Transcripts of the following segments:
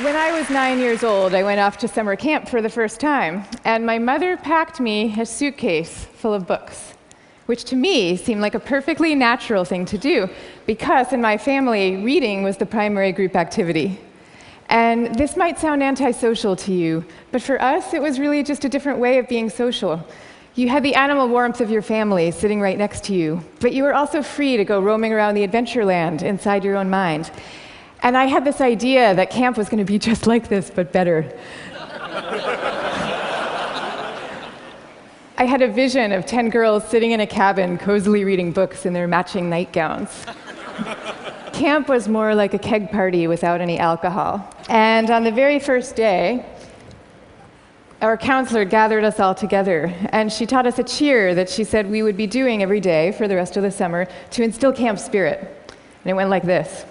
When I was 9 years old, I went off to summer camp for the first time, and my mother packed me a suitcase full of books, which to me seemed like a perfectly natural thing to do, because in my family, reading was the primary group activity. And this might sound antisocial to you, but for us, it was really just a different way of being social. You had the animal warmth of your family sitting right next to you, but you were also free to go roaming around the adventure land inside your own mind. And I had this idea that camp was going to be just like this, but better. I had a vision of 10 girls sitting in a cabin, cozily reading books in their matching nightgowns. Camp was more like a keg party without any alcohol. And on the very first day, our counselor gathered us all together, and she taught us a cheer that she said we would be doing every day for the rest of the summer to instill camp spirit. And it went like this.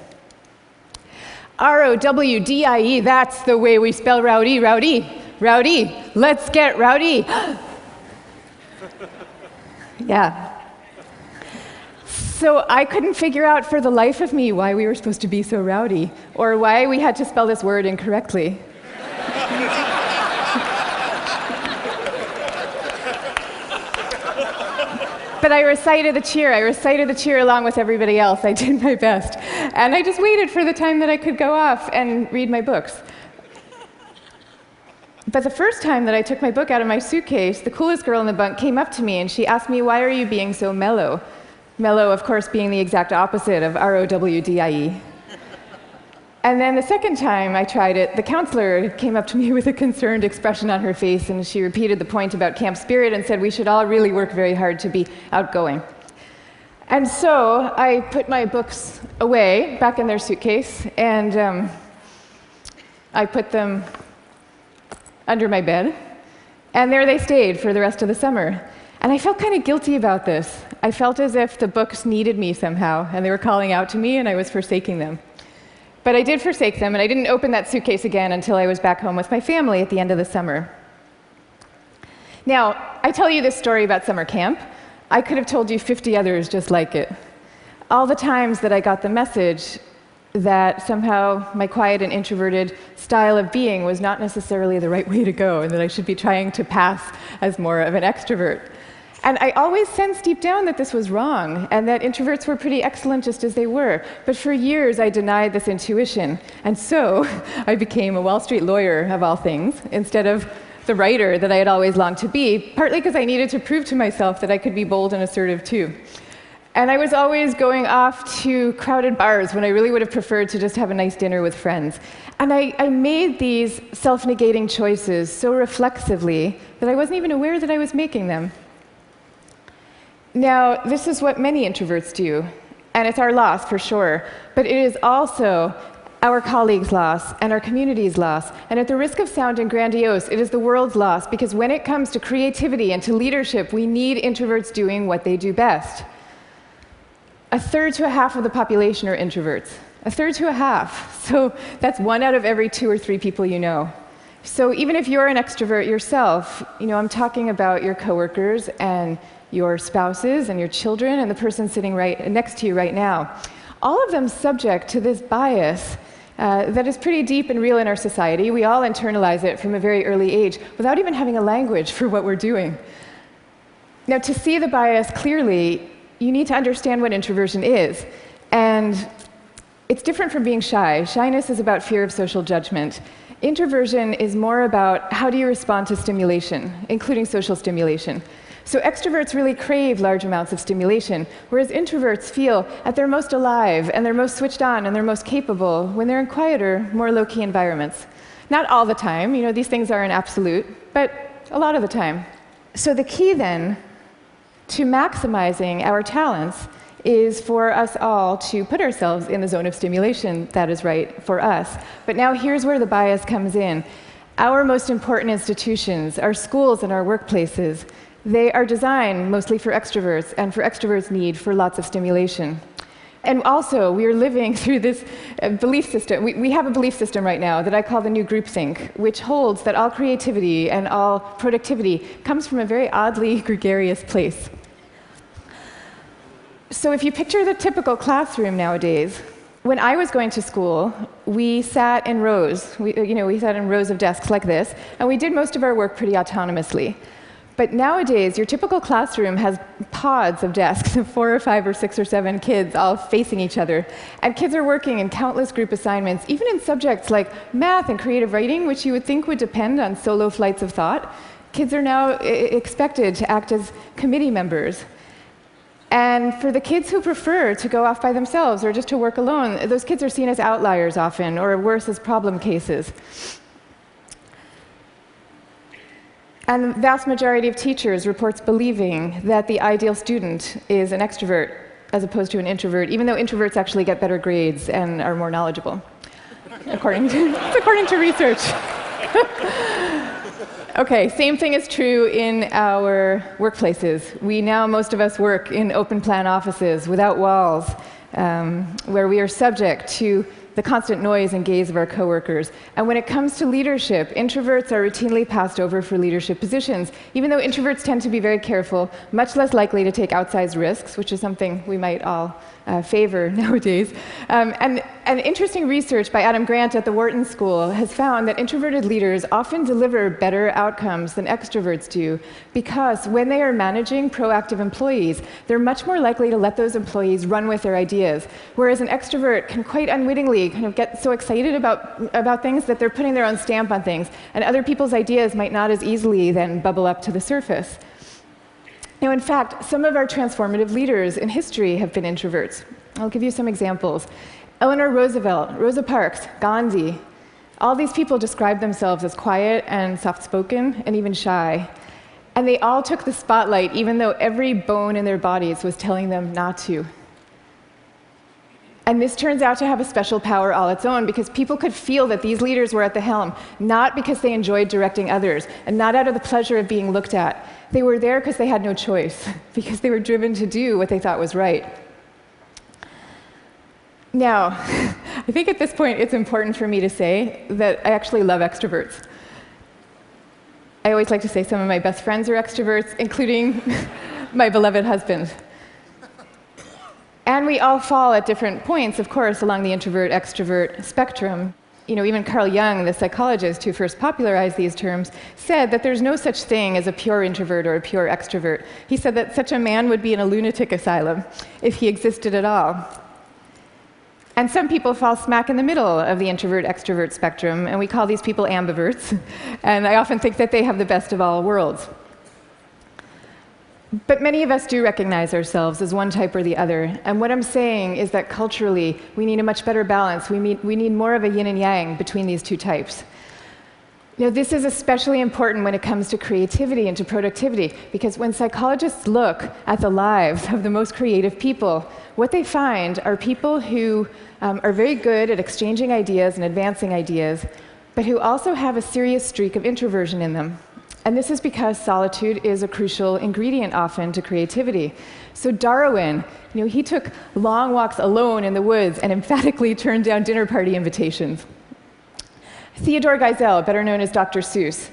R-O-W-D-I-E, that's the way we spell rowdy, rowdy, rowdy. Let's get rowdy. Yeah. So I couldn't figure out for the life of me why we were supposed to be so rowdy, or why we had to spell this word incorrectly. But I recited the cheer. I recited the cheer along with everybody else. I did my best. And I just waited for the time that I could go off and read my books. But the first time that I took my book out of my suitcase, the coolest girl in the bunk came up to me and she asked me, "Why are you being so mellow?" Mellow, of course, being the exact opposite of R-O-W-D-I-E. And then the second time I tried it, the counselor came up to me with a concerned expression on her face, and she repeated the point about camp spirit and said we should all really work very hard to be outgoing. And so I put my books away, back in their suitcase, and I put them under my bed, and there they stayed for the rest of the summer. And I felt kind of guilty about this. I felt as if the books needed me somehow, and they were calling out to me, and I was forsaking them. But I did forsake them, and I didn't open that suitcase again until I was back home with my family at the end of the summer. Now, I tell you this story about summer camp. I could have told you 50 others just like it. All the times that I got the message that somehow my quiet and introverted style of being was not necessarily the right way to go, and that I should be trying to pass as more of an extrovert. And I always sensed deep down that this was wrong, and that introverts were pretty excellent just as they were. But for years, I denied this intuition. And so I became a Wall Street lawyer, of all things, instead of the writer that I had always longed to be, partly because I needed to prove to myself that I could be bold and assertive too. And I was always going off to crowded bars when I really would have preferred to just have a nice dinner with friends. And I made these self-negating choices so reflexively that I wasn't even aware that I was making them. Now, this is what many introverts do, and it's our loss for sure, but it is also our colleagues' loss and our community's loss, and at the risk of sounding grandiose, it is the world's loss, because when it comes to creativity and to leadership, we need introverts doing what they do best. A third to a half of the population are introverts. A third to a half. So that's 1 out of every 2 or 3 people you know. So even if you're an extrovert yourself, I'm talking about your coworkers and your spouses and your children and the person sitting right next to you right now. All of them subject to this bias that is pretty deep and real in our society. We all internalize it from a very early age without even having a language for what we're doing. Now, to see the bias clearly, you need to understand what introversion is. And it's different from being shy. Shyness is about fear of social judgment. Introversion is more about how do you respond to stimulation, including social stimulation. So extroverts really crave large amounts of stimulation, whereas introverts feel at their most alive and they're most switched on and they're most capable when they're in quieter, more low-key environments. Not all the time, these things are an absolute, but a lot of the time. So the key then to maximizing our talents is for us all to put ourselves in the zone of stimulation that is right for us. But now here's where the bias comes in. Our most important institutions, our schools and our workplaces, they are designed mostly for extroverts, and for extroverts' need for lots of stimulation. And also, we are living through this belief system. We have a belief system right now that I call the new groupthink, which holds that all creativity and all productivity comes from a very oddly gregarious place. So if you picture the typical classroom nowadays, When I was going to school, we sat in rows. We sat in rows of desks like this, and we did most of our work pretty autonomously. But nowadays, your typical classroom has pods of desks of 4 or 5 or 6 or 7 kids all facing each other. And kids are working in countless group assignments, even in subjects like math and creative writing, which you would think would depend on solo flights of thought. Kids are now expected to act as committee members. And for the kids who prefer to go off by themselves or just to work alone, those kids are seen as outliers often, or worse, as problem cases. And the vast majority of teachers reports believing that the ideal student is an extrovert as opposed to an introvert, even though introverts actually get better grades and are more knowledgeable, according to research. Okay, same thing is true in our workplaces. Most of us work in open plan offices without walls, where we are subject to the constant noise and gaze of our coworkers. And when it comes to leadership, introverts are routinely passed over for leadership positions, even though introverts tend to be very careful, much less likely to take outsized risks, which is something we might all favor nowadays. And interesting research by Adam Grant at the Wharton School has found that introverted leaders often deliver better outcomes than extroverts do, because when they are managing proactive employees, they're much more likely to let those employees run with their ideas, whereas an extrovert can quite unwittingly kind of get so excited about things that they're putting their own stamp on things, and other people's ideas might not as easily then bubble up to the surface. Now, in fact, some of our transformative leaders in history have been introverts. I'll give you some examples. Eleanor Roosevelt, Rosa Parks, Gandhi, all these people describe themselves as quiet and soft-spoken and even shy. And they all took the spotlight, even though every bone in their bodies was telling them not to. And this turns out to have a special power all its own, because people could feel that these leaders were at the helm, not because they enjoyed directing others, and not out of the pleasure of being looked at. They were there because they had no choice, because they were driven to do what they thought was right. Now, I think at this point it's important for me to say that I actually love extroverts. I always like to say some of my best friends are extroverts, including my beloved husband. And we all fall at different points, of course, along the introvert-extrovert spectrum. Even Carl Jung, the psychologist who first popularized these terms, said that there's no such thing as a pure introvert or a pure extrovert. He said that such a man would be in a lunatic asylum if he existed at all. And some people fall smack in the middle of the introvert-extrovert spectrum, and we call these people ambiverts. And I often think that they have the best of all worlds. But many of us do recognize ourselves as one type or the other. And what I'm saying is that culturally, we need a much better balance. We need more of a yin and yang between these two types. This is especially important when it comes to creativity and to productivity, because when psychologists look at the lives of the most creative people, what they find are people who are very good at exchanging ideas and advancing ideas, but who also have a serious streak of introversion in them. And this is because solitude is a crucial ingredient often to creativity. So Darwin, he took long walks alone in the woods and emphatically turned down dinner party invitations. Theodore Geisel, better known as Dr. Seuss,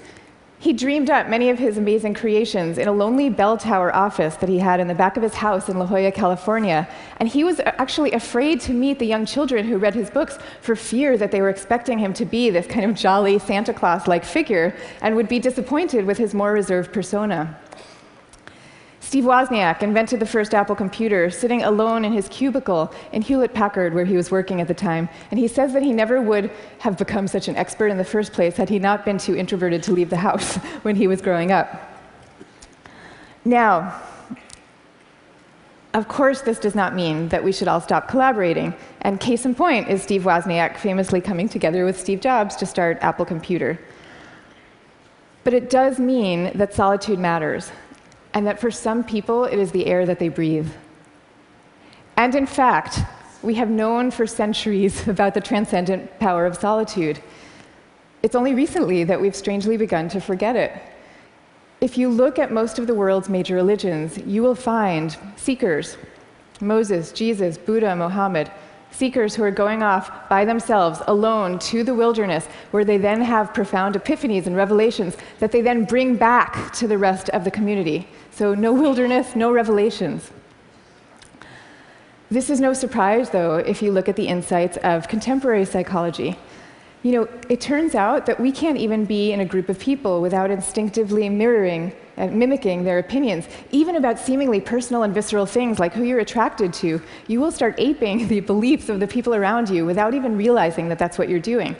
he dreamed up many of his amazing creations in a lonely bell tower office that he had in the back of his house in La Jolla, California. And he was actually afraid to meet the young children who read his books for fear that they were expecting him to be this kind of jolly Santa Claus-like figure and would be disappointed with his more reserved persona. Steve Wozniak invented the first Apple computer sitting alone in his cubicle in Hewlett-Packard, where he was working at the time. And he says that he never would have become such an expert in the first place had he not been too introverted to leave the house when he was growing up. Now, of course, this does not mean that we should all stop collaborating. And case in point is Steve Wozniak famously coming together with Steve Jobs to start Apple Computer. But it does mean that solitude matters, and that for some people, it is the air that they breathe. And in fact, we have known for centuries about the transcendent power of solitude. It's only recently that we've strangely begun to forget it. If you look at most of the world's major religions, you will find seekers, Moses, Jesus, Buddha, Mohammed, seekers who are going off by themselves, alone, to the wilderness, where they then have profound epiphanies and revelations that they then bring back to the rest of the community. So no wilderness, no revelations. This is no surprise, though, if you look at the insights of contemporary psychology. You know, it turns out that we can't even be in a group of people without instinctively mirroring and mimicking their opinions, even about seemingly personal and visceral things like who you're attracted to. You will start aping the beliefs of the people around you without even realizing that that's what you're doing.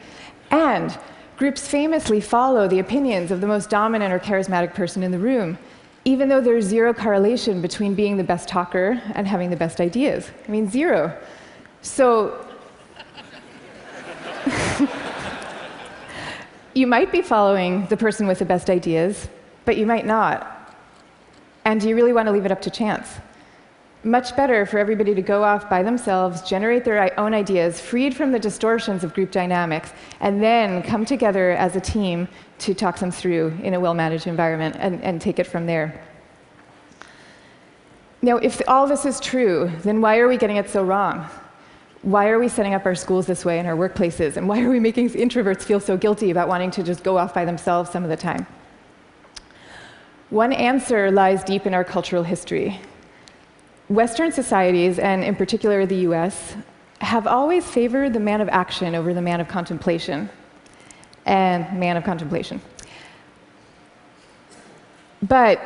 And groups famously follow the opinions of the most dominant or charismatic person in the room, even though there's zero correlation between being the best talker and having the best ideas. I mean, zero. So you might be following the person with the best ideas, but you might not. And do you really want to leave it up to chance? Much better for everybody to go off by themselves, generate their own ideas, freed from the distortions of group dynamics, and then come together as a team to talk them through in a well-managed environment and take it from there. Now, if all this is true, then why are we getting it so wrong? Why are we setting up our schools this way and our workplaces? And why are we making introverts feel so guilty about wanting to just go off by themselves some of the time? One answer lies deep in our cultural history. Western societies, and in particular the US, have always favored the man of action over the man of contemplation. But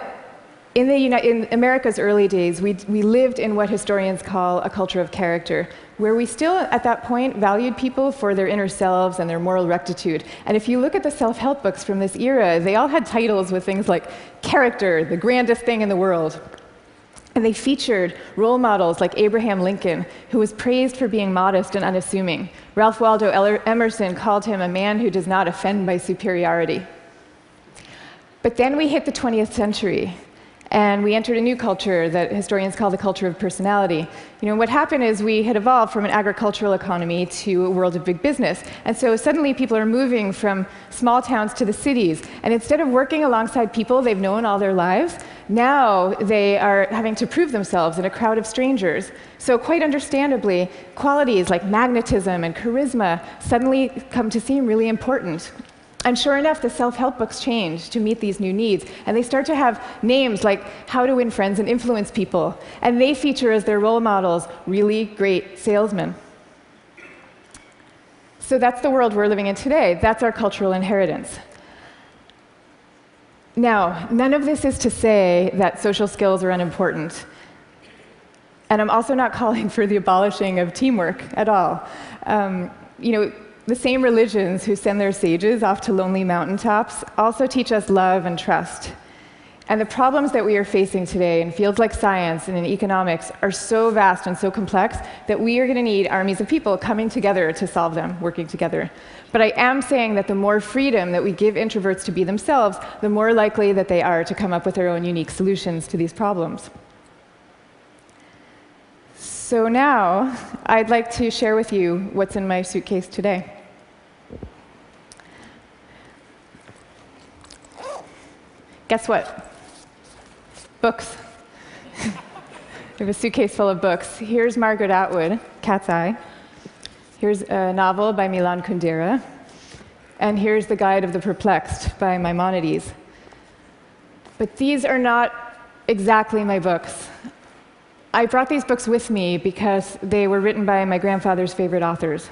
in America's early days, we lived in what historians call a culture of character, where we still, at that point, valued people for their inner selves and their moral rectitude. And if you look at the self-help books from this era, they all had titles with things like character, the grandest thing in the world. And they featured role models like Abraham Lincoln, who was praised for being modest and unassuming. Ralph Waldo Emerson called him a man who does not offend by superiority. But then we hit the 20th century, and we entered a new culture that historians call the culture of personality. You know, what happened is we had evolved from an agricultural economy to a world of big business. And so suddenly people are moving from small towns to the cities. And instead of working alongside people they've known all their lives, now they are having to prove themselves in a crowd of strangers. So quite understandably, qualities like magnetism and charisma suddenly come to seem really important. And sure enough, the self-help books change to meet these new needs. And they start to have names like How to Win Friends and Influence People. And they feature as their role models really great salesmen. So that's the world we're living in today. That's our cultural inheritance. Now, none of this is to say that social skills are unimportant. And I'm also not calling for the abolishing of teamwork at all. The same religions who send their sages off to lonely mountaintops also teach us love and trust. And the problems that we are facing today in fields like science and in economics are so vast and so complex that we are going to need armies of people coming together to solve them, working together. But I am saying that the more freedom that we give introverts to be themselves, the more likely that they are to come up with their own unique solutions to these problems. So now, I'd like to share with you what's in my suitcase today. Guess what? Books. I have a suitcase full of books. Here's Margaret Atwood, Cat's Eye. Here's a novel by Milan Kundera. And here's The Guide of the Perplexed by Maimonides. But these are not exactly my books. I brought these books with me because they were written by my grandfather's favorite authors.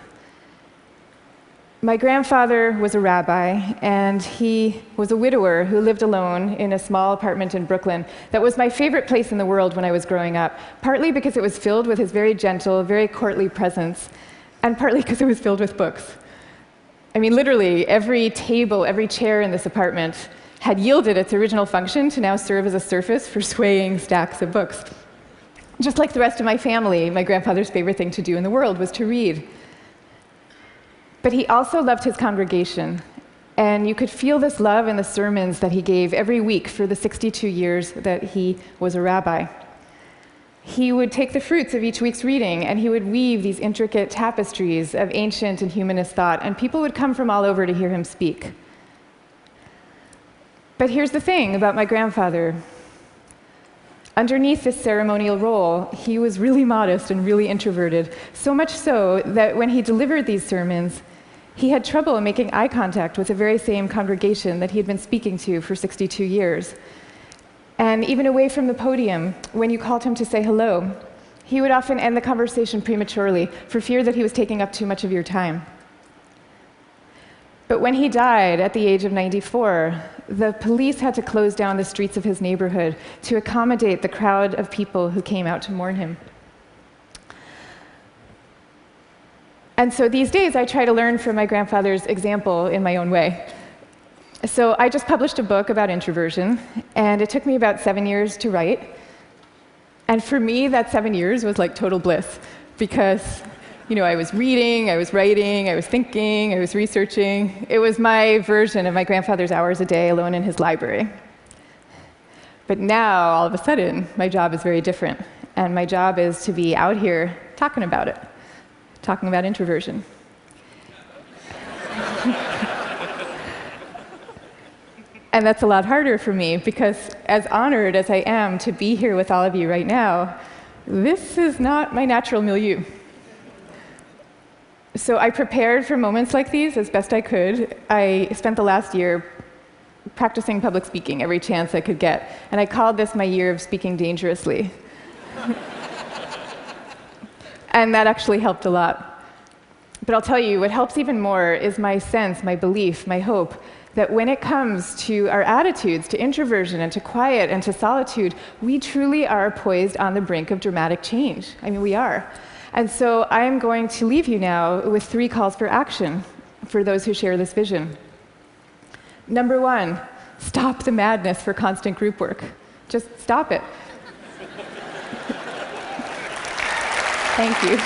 My grandfather was a rabbi, and he was a widower who lived alone in a small apartment in Brooklyn that was my favorite place in the world when I was growing up, partly because it was filled with his very gentle, very courtly presence, and partly because it was filled with books. I mean, literally, every table, every chair in this apartment had yielded its original function to now serve as a surface for swaying stacks of books. Just like the rest of my family, my grandfather's favorite thing to do in the world was to read. But he also loved his congregation, and you could feel this love in the sermons that he gave every week for the 62 years that he was a rabbi. He would take the fruits of each week's reading, and he would weave these intricate tapestries of ancient and humanist thought, and people would come from all over to hear him speak. But here's the thing about my grandfather. Underneath this ceremonial role, he was really modest and really introverted, so much so that when he delivered these sermons, he had trouble making eye contact with the very same congregation that he had been speaking to for 62 years. And even away from the podium, when you called him to say hello, He would often end the conversation prematurely for fear that he was taking up too much of your time. But when he died at the age of 94, the police had to close down the streets of his neighborhood to accommodate the crowd of people who came out to mourn him. And so these days, I try to learn from my grandfather's example in my own way. So I just published a book about introversion, and it took me about 7 years to write. And for me, that 7 years was like total bliss, because I was reading, I was writing, I was thinking, I was researching. It was my version of my grandfather's hours a day alone in his library. But now, all of a sudden, my job is very different. And my job is to be out here talking about it, talking about introversion. And that's a lot harder for me, because as honored as I am to be here with all of you right now, this is not my natural milieu. So I prepared for moments like these as best I could. I spent the last year practicing public speaking every chance I could get, and I called this my year of speaking dangerously. And that actually helped a lot. But I'll tell you, what helps even more is my sense, my belief, my hope, that when it comes to our attitudes, to introversion and to quiet and to solitude, we truly are poised on the brink of dramatic change. I mean, we are. And so I am going to leave you now with 3 calls for action for those who share this vision. Number 1, stop the madness for constant group work. Just stop it. Thank you.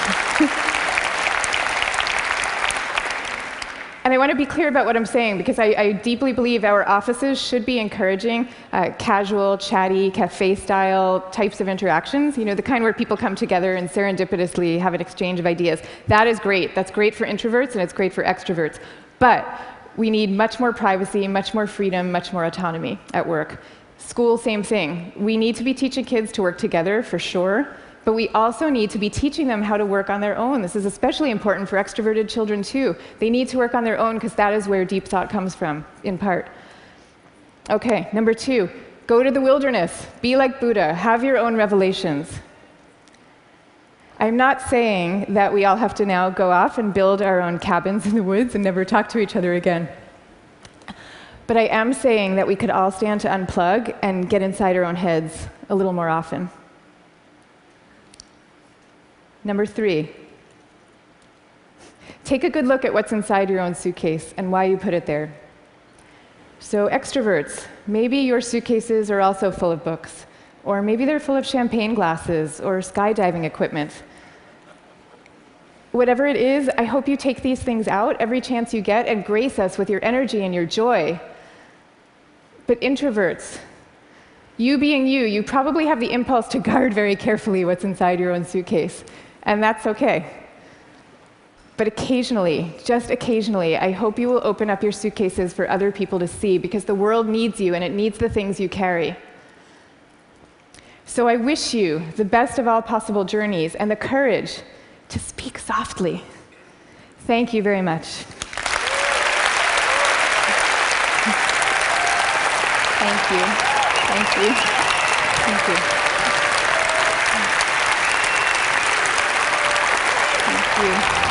And I want to be clear about what I'm saying, because I deeply believe our offices should be encouraging casual, chatty, cafe-style types of interactions, the kind where people come together and serendipitously have an exchange of ideas. That is great. That's great for introverts, and it's great for extroverts. But we need much more privacy, much more freedom, much more autonomy at work. School, same thing. We need to be teaching kids to work together, for sure. But we also need to be teaching them how to work on their own. This is especially important for extroverted children, too. They need to work on their own because that is where deep thought comes from, in part. Okay, number 2, go to the wilderness. Be like Buddha. Have your own revelations. I'm not saying that we all have to now go off and build our own cabins in the woods and never talk to each other again. But I am saying that we could all stand to unplug and get inside our own heads a little more often. Number 3, take a good look at what's inside your own suitcase and why you put it there. So extroverts, maybe your suitcases are also full of books, or maybe they're full of champagne glasses or skydiving equipment. Whatever it is, I hope you take these things out every chance you get and grace us with your energy and your joy. But introverts, you being you probably have the impulse to guard very carefully what's inside your own suitcase. And that's okay. But occasionally, just occasionally, I hope you will open up your suitcases for other people to see, because the world needs you and it needs the things you carry. So I wish you the best of all possible journeys and the courage to speak softly. Thank you very much. Thank you. Thank you. Thank you. Thank you.